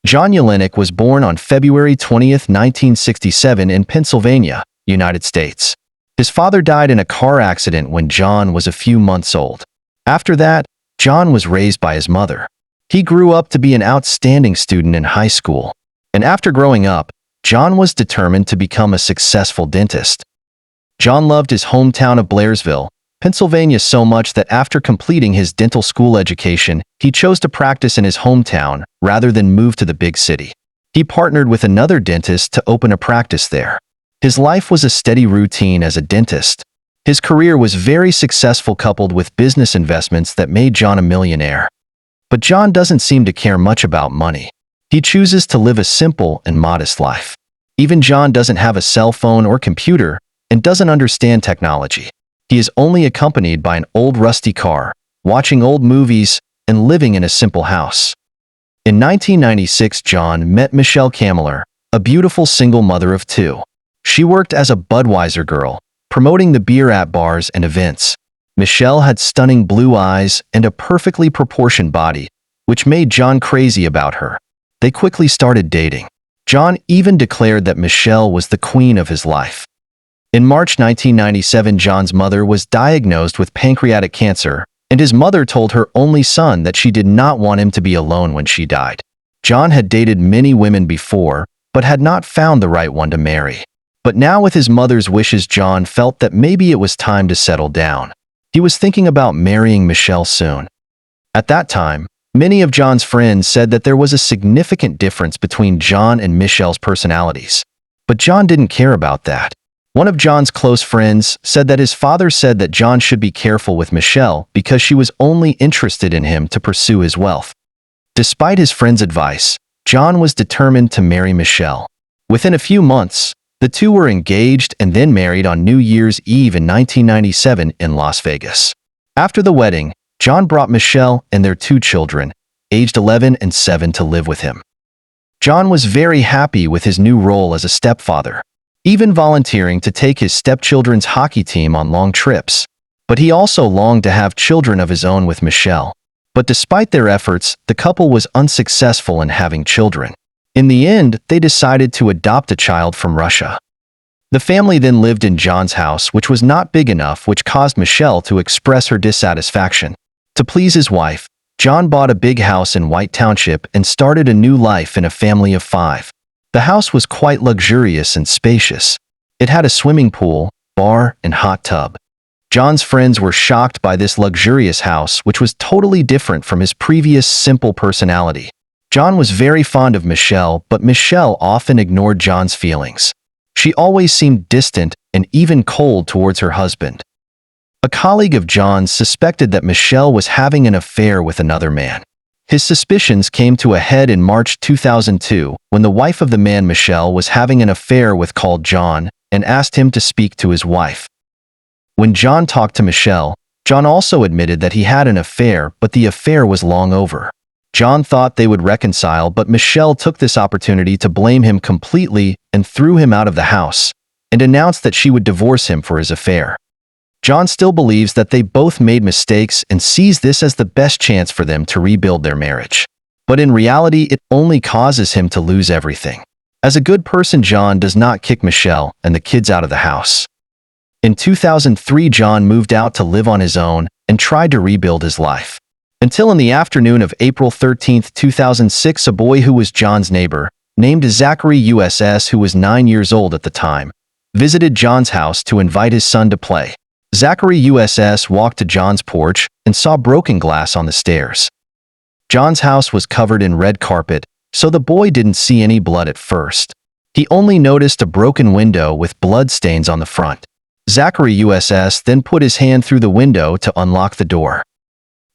John Jelenic was born on February 20, 1967 in Pennsylvania, United States. His father died in a car accident when John was a few months old. After that, John was raised by his mother. He grew up to be an outstanding student in high school. And after growing up, John was determined to become a successful dentist. John loved his hometown of Blairsville, Pennsylvania so much that after completing his dental school education, he chose to practice in his hometown rather than move to the big city. He partnered with another dentist to open a practice there. His life was a steady routine as a dentist. His career was very successful, coupled with business investments that made John a millionaire. But John doesn't seem to care much about money. He chooses to live a simple and modest life. Even John doesn't have a cell phone or computer and doesn't understand technology. He is only accompanied by an old rusty car, watching old movies, and living in a simple house. In 1996, John met Michelle Kamler, a beautiful single mother of two. She worked as a Budweiser girl, promoting the beer at bars and events. Michelle had stunning blue eyes and a perfectly proportioned body, which made John crazy about her. They quickly started dating. John even declared that Michelle was the queen of his life. In March 1997, John's mother was diagnosed with pancreatic cancer, and his mother told her only son that she did not want him to be alone when she died. John had dated many women before, but had not found the right one to marry. But now, with his mother's wishes, John felt that maybe it was time to settle down. He was thinking about marrying Michelle soon. At that time, many of John's friends said that there was a significant difference between John and Michelle's personalities. But John didn't care about that. One of John's close friends said that his father said that John should be careful with Michelle because she was only interested in him to pursue his wealth. Despite his friend's advice, John was determined to marry Michelle. Within a few months, the two were engaged and then married on New Year's Eve in 1997 in Las Vegas. After the wedding, John brought Michelle and their two children, aged 11 and 7, to live with him. John was very happy with his new role as a stepfather, even volunteering to take his stepchildren's hockey team on long trips. But he also longed to have children of his own with Michelle. But despite their efforts, the couple was unsuccessful in having children. In the end, they decided to adopt a child from Russia. The family then lived in John's house, which was not big enough, which caused Michelle to express her dissatisfaction. To please his wife, John bought a big house in White Township and started a new life in a family of 5. The house was quite luxurious and spacious. It had a swimming pool, bar, and hot tub. John's friends were shocked by this luxurious house, which was totally different from his previous simple personality. John was very fond of Michelle, but Michelle often ignored John's feelings. She always seemed distant and even cold towards her husband. A colleague of John's suspected that Michelle was having an affair with another man. His suspicions came to a head in March 2002 when the wife of the man Michelle was having an affair with called John and asked him to speak to his wife. When John talked to Michelle, John also admitted that he had an affair, but the affair was long over. John thought they would reconcile, but Michelle took this opportunity to blame him completely and threw him out of the house, and announced that she would divorce him for his affair. John still believes that they both made mistakes and sees this as the best chance for them to rebuild their marriage. But in reality, it only causes him to lose everything. As a good person, John does not kick Michelle and the kids out of the house. In 2003, John moved out to live on his own and tried to rebuild his life. Until in the afternoon of April 13, 2006, a boy who was John's neighbor, named Zachary USS, who was 9 years old at the time, visited John's house to invite his son to play. Zachary USS walked to John's porch and saw broken glass on the stairs. John's house was covered in red carpet, so the boy didn't see any blood at first. He only noticed a broken window with blood stains on the front. Zachary USS then put his hand through the window to unlock the door.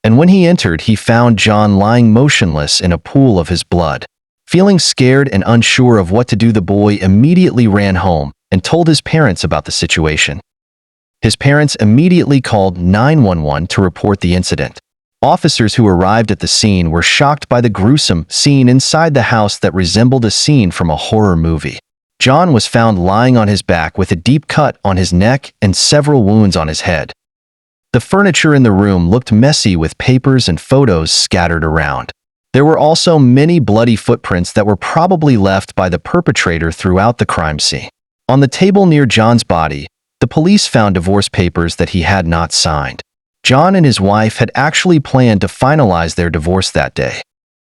And when he entered, he found John lying motionless in a pool of his blood. Feeling scared and unsure of what to do, the boy immediately ran home and told his parents about the situation. His parents immediately called 911 to report the incident. Officers who arrived at the scene were shocked by the gruesome scene inside the house that resembled a scene from a horror movie. John was found lying on his back with a deep cut on his neck and several wounds on his head. The furniture in the room looked messy with papers and photos scattered around. There were also many bloody footprints that were probably left by the perpetrator throughout the crime scene. On the table near John's body, the police found divorce papers that he had not signed. John and his wife had actually planned to finalize their divorce that day.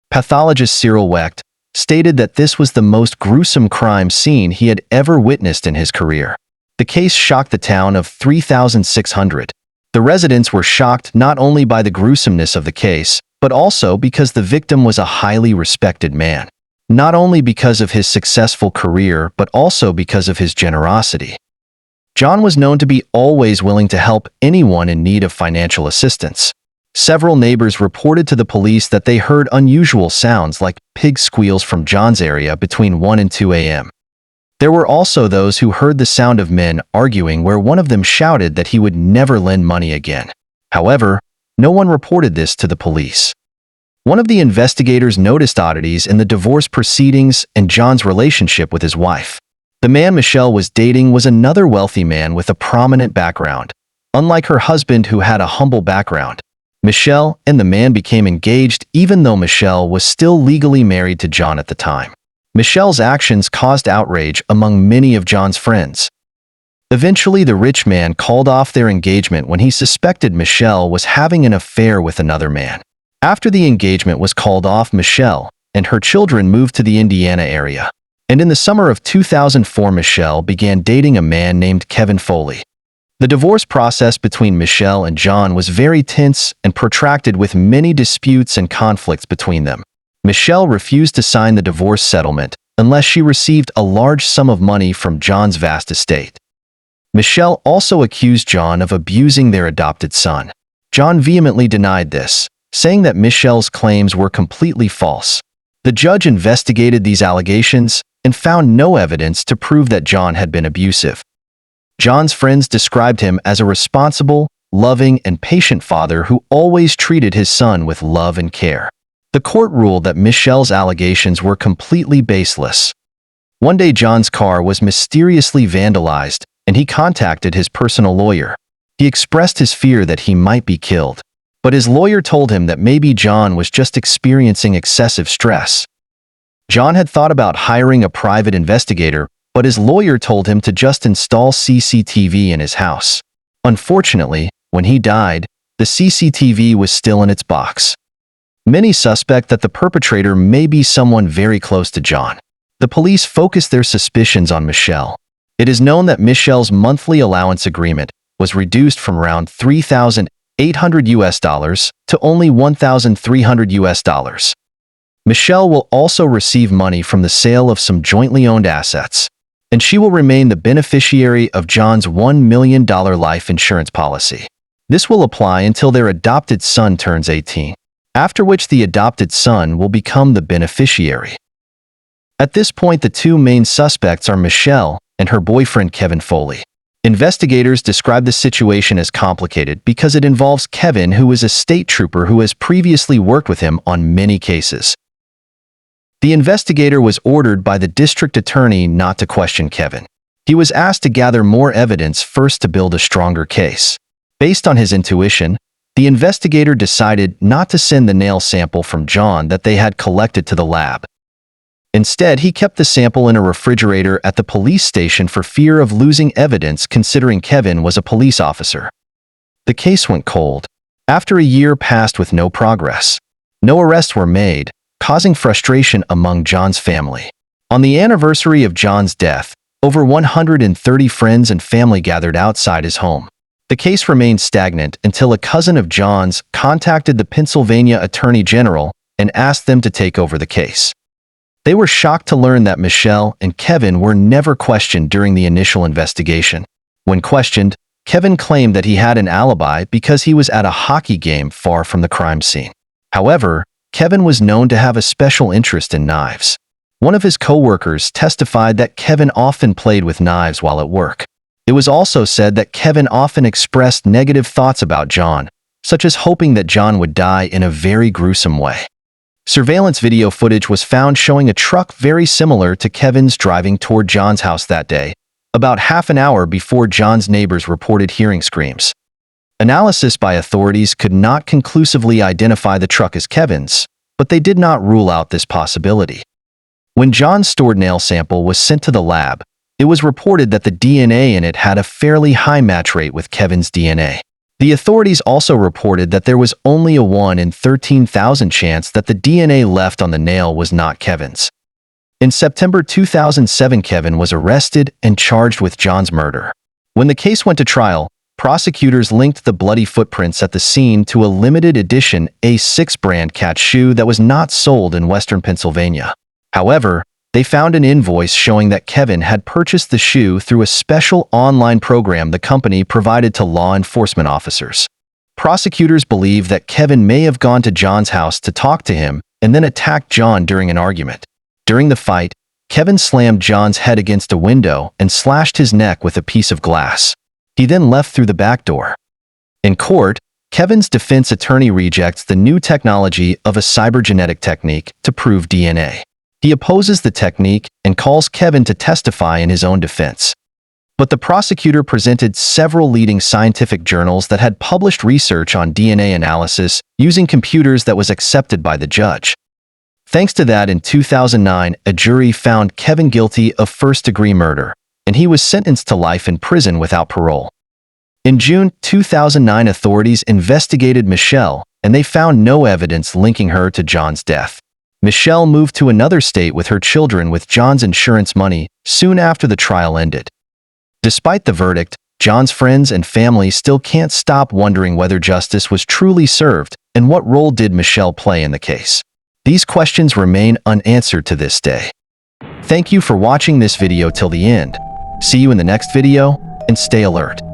Pathologist Cyril Wecht stated that this was the most gruesome crime scene he had ever witnessed in his career. The case shocked the town of 3,600. The residents were shocked not only by the gruesomeness of the case, but also because the victim was a highly respected man. Not only because of his successful career, but also because of his generosity. John was known to be always willing to help anyone in need of financial assistance. Several neighbors reported to the police that they heard unusual sounds like pig squeals from John's area between 1 and 2 a.m. There were also those who heard the sound of men arguing where one of them shouted that he would never lend money again. However, no one reported this to the police. One of the investigators noticed oddities in the divorce proceedings and John's relationship with his wife. The man Michelle was dating was another wealthy man with a prominent background. Unlike her husband who had a humble background, Michelle and the man became engaged even though Michelle was still legally married to John at the time. Michelle's actions caused outrage among many of John's friends. Eventually, the rich man called off their engagement when he suspected Michelle was having an affair with another man. After the engagement was called off, Michelle and her children moved to the Indiana area. And in the summer of 2004, Michelle began dating a man named Kevin Foley. The divorce process between Michelle and John was very tense and protracted with many disputes and conflicts between them. Michelle refused to sign the divorce settlement unless she received a large sum of money from John's vast estate. Michelle also accused John of abusing their adopted son. John vehemently denied this, saying that Michelle's claims were completely false. The judge investigated these allegations and found no evidence to prove that John had been abusive. John's friends described him as a responsible, loving, and patient father who always treated his son with love and care. The court ruled that Michelle's allegations were completely baseless. One day, John's car was mysteriously vandalized, and he contacted his personal lawyer. He expressed his fear that he might be killed, but his lawyer told him that maybe John was just experiencing excessive stress. John had thought about hiring a private investigator, but his lawyer told him to just install CCTV in his house. Unfortunately, when he died, the CCTV was still in its box. Many suspect that the perpetrator may be someone very close to John. The police focused their suspicions on Michelle. It is known that Michelle's monthly allowance agreement was reduced from around $3,800 to only $1,300. Michelle will also receive money from the sale of some jointly owned assets, and she will remain the beneficiary of John's $1 million life insurance policy. This will apply until their adopted son turns 18, after which the adopted son will become the beneficiary. At this point, the two main suspects are Michelle and her boyfriend Kevin Foley. Investigators describe the situation as complicated because it involves Kevin, who is a state trooper who has previously worked with him on many cases. The investigator was ordered by the district attorney not to question Kevin. He was asked to gather more evidence first to build a stronger case. Based on his intuition, the investigator decided not to send the nail sample from John that they had collected to the lab. Instead, he kept the sample in a refrigerator at the police station for fear of losing evidence, considering Kevin was a police officer. The case went cold. After a year passed with no progress, no arrests were made, causing frustration among John's family. On the anniversary of John's death, over 130 friends and family gathered outside his home. The case remained stagnant until a cousin of John's contacted the Pennsylvania Attorney General and asked them to take over the case. They were shocked to learn that Michelle and Kevin were never questioned during the initial investigation. When questioned, Kevin claimed that he had an alibi because he was at a hockey game far from the crime scene. However, Kevin was known to have a special interest in knives. One of his co-workers testified that Kevin often played with knives while at work. It was also said that Kevin often expressed negative thoughts about John, such as hoping that John would die in a very gruesome way. Surveillance video footage was found showing a truck very similar to Kevin's driving toward John's house that day, about half an hour before John's neighbors reported hearing screams. Analysis by authorities could not conclusively identify the truck as Kevin's, but they did not rule out this possibility. When John's stored nail sample was sent to the lab, it was reported that the DNA in it had a fairly high match rate with Kevin's DNA. The authorities also reported that there was only a 1 in 13,000 chance that the DNA left on the nail was not Kevin's. In September 2007, Kevin was arrested and charged with John's murder. When the case went to trial, prosecutors linked the bloody footprints at the scene to a limited edition A6 brand cat shoe that was not sold in Western Pennsylvania. However, they found an invoice showing that Kevin had purchased the shoe through a special online program the company provided to law enforcement officers. Prosecutors believe that Kevin may have gone to John's house to talk to him and then attacked John during an argument. During the fight, Kevin slammed John's head against a window and slashed his neck with a piece of glass. He then left through the back door. In court, Kevin's defense attorney rejects the new technology of a cybergenetic technique to prove DNA. He opposes the technique and calls Kevin to testify in his own defense. But the prosecutor presented several leading scientific journals that had published research on DNA analysis using computers that was accepted by the judge. Thanks to that, in 2009, a jury found Kevin guilty of first-degree murder, and he was sentenced to life in prison without parole. In June 2009, authorities investigated Michelle, and they found no evidence linking her to John's death. Michelle moved to another state with her children with John's insurance money soon after the trial ended. Despite the verdict, John's friends and family still can't stop wondering whether justice was truly served and what role did Michelle play in the case. These questions remain unanswered to this day. Thank you for watching this video till the end. See you in the next video, and stay alert.